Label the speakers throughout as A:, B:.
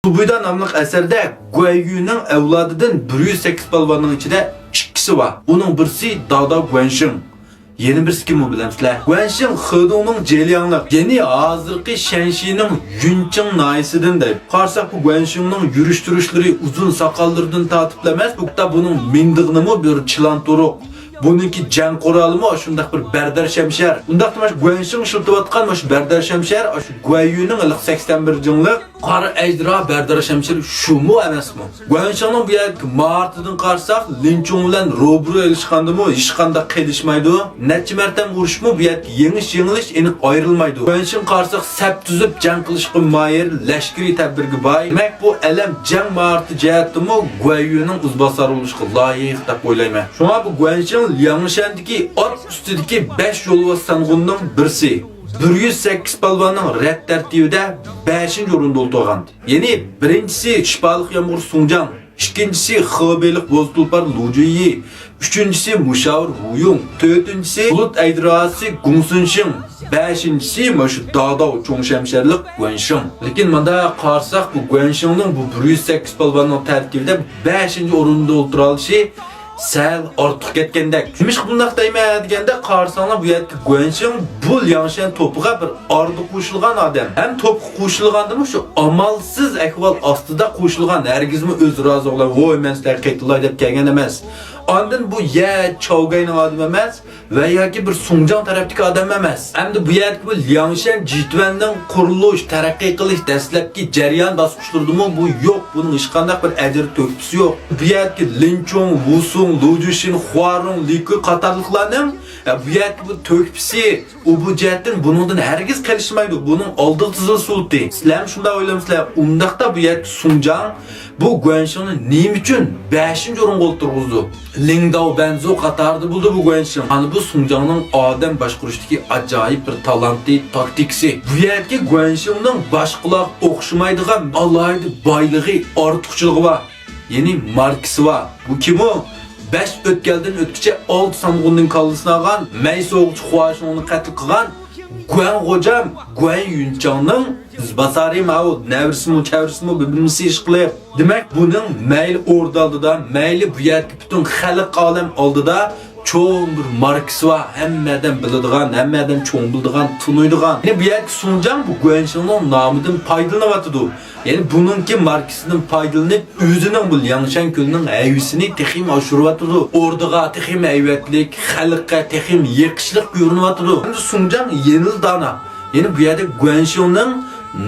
A: Subuyda namlıq əsərdə Guanyu'nun evladıdan 108 balvanın içinde ikkisi var. Onun birisi Dada Guanxing. Yeni birisi kim o bilemsizler? Guanxing Xidong'un Jeliang'lık yeni hazırki Shanxi'nin Yunqing naisinden de. Qarsak bu Guanxing'nin yürüş turuşları uzun sakallardan tatiplemez. Bu da bunun mindiğini mi bir çılantoruk. Bununki can koralı mı? Şundak bir Berdar Şemşer. Bundak da Guanxing şıltıvatkan şu Berdar Şemşer, şu Guanyu'nun ılık 81 yıllık Qara Ejderha Berdar Şemşer şu mu emes mi? Guanxing'nin bu yerki Martı'dan qarsak Linchong bilen roburu elişkandı mı? Hiç kanda qilishmaydı. Neçe mertem vuruş mu? Bu yerki yeniş enik ayrılmaydı. Guanxing qarsak sep tüzüp can qilishqı mayır, leşkiri tedbirgi bay. Demek bu elem can Martı cihetdi mi? Guanyu'nun uzbasar oluşqı layık dep oylayman. Şuna bu Guanxing Liangshan'daki at üstüdeki 5 yol sanğunun birisi. 108 balvanın red tertibide 5. orunda olduğan. Yeni birincisi Şipalık Yağmur Songjiang, ikincisi Xebeylik Boztulpar Lujiyi, üçüncüsü Muşavir Wuyong, dördüncüsü Bulut Ejderhası Gongsunxing, beşincisi şu Dada Çongshamsherlik Guanxing. Lekin manda qarsak bu Guanxing'nin bu 108 balvanın tertibide 5. orunda oturuşı sel artıq ketgendek. Nimiş bundak deyme degende qarsanlar bu yerki Guanxing bu Liangshan topuğa bir ardı qo'shilgan adam. Hem topu qo'shilgandimi şu amalsız ahval astida qo'shilgan. Hergizmi öz razı olan voy men sizlar qaytılay deb kelgan emas. Ondan bu ya Chaogayning adam emas ve yoki bir Songjiang tarafdagi adam emas. Hamda bu yerki bu Liangshan Jitvanning qurilish, taraqqiy qilish dastlabki jarayon bosqichlaridami bu yo'q. Buning hech qanday bir ajr to'kpisi yo'q. Bu yerki Linchong, Wusong, Lujushin, Huarong, Liku qatorliqlarning bu yerki bu to'kpisi bu jihatdan buningdan hargiz qilishmaydi. Buning oldi tizil sulti. Sizlar shunday o'ylaymsizlar? Undaqda bu yerki Songjiang bu Guanxing'ni nima uchun 5. o'ringa o'tirg'izdi? Lingdao Benzo qatarda bo'ldi bu Guanxing. Ana bu Songjiangning odam boshqarishdagi ajoyib bir talantli taktiksi. Bu yerki Guanxingning boshqalar o'xshamaydigan alohida boyligi, ortiqchiligi bor. Yeni markasi var. Bu kim o? 5 ötkelden ötkiçe 6 sanğunun kallısını algan, Mey soğukçu Huaşon'unu qatl qilgan Guan hocam, Guan Yunqiang'ning izbasari ma'u nevrisimi, çevrisimi birbirimizi iş qilib. Demek bunun meyli ordu aldıda, meyli bu yerki bütün xalq alem aldıda çoğun bir markası var. Hemmeden biladigan, hemmeden çoğun bildigan, tunuydigan. Yani bu yerki Songjiang bu Guanxing'ning namıdan paydalanayotidu. Yani bununki markasının paydalanıp özünün bu Liangshan kölünün ayvisini texim aşırıyotidu. Orduga texim ayvetlik, xalqqa texim yekishlik görünüyotidu. Endi Songjiang yenil dana. Yani bu yerde Guanxing'ning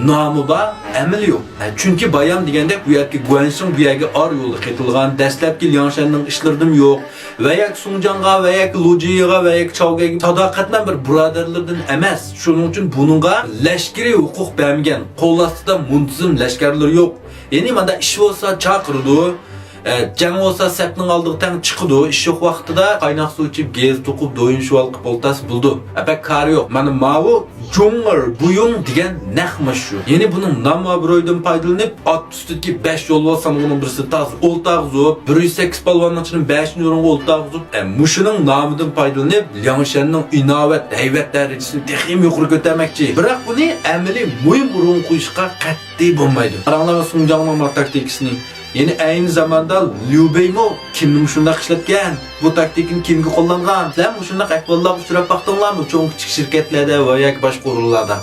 A: namı var, emili yok. Çünkü bayan degende bu yerki Guanxing bu yerga ar yolu qetilgan, dastlabki Liangshanning ishlaridim yok. Veya Songjiangga, veya Lujiyiga, veya Chaogayga sadaqatdan bir birodarlardan emas. Shuning uchun buningga lashkariy huquq bermagan. Qo'llastida muntazam lashkarlar yok. Yani manda ish bo'lsa chaqirdi. Jang olsa sepning aldıqdan chiqdi. Ish yo'q vaqtida qaynoq suv ichib, gez to'qib, do'yin shuvalqib boltasi buldi. Apaq kari yo'q. Mana mavu Jonger Buyong degan naqma shu. Yani bunun nam abroydan paydalanib, at üstüdeki 5 yol olsam onun birisi taz oltağızıb, 108 balvanın içinin 5. yorunga oltağızıb, muşunun namıdan paydalanib, Liangshanning inovat, hayvat derecesini texim yuqori ko'tarmoqchi. Biroq buni amaliy muhim o'rin qo'yishga qat'iy bo'lmaydi. Qaranglar Songjiangning taktikasini. Yani aynı zamanda Liu Beimo kimning shunday ishlatgan? Bu taktikani kimga qo'llangan? Sizlar shunday ahvollarga uchrab baqdinglarmi? Cho'ng kichik shirkatlarda va yoki boshqa o'rinlarda?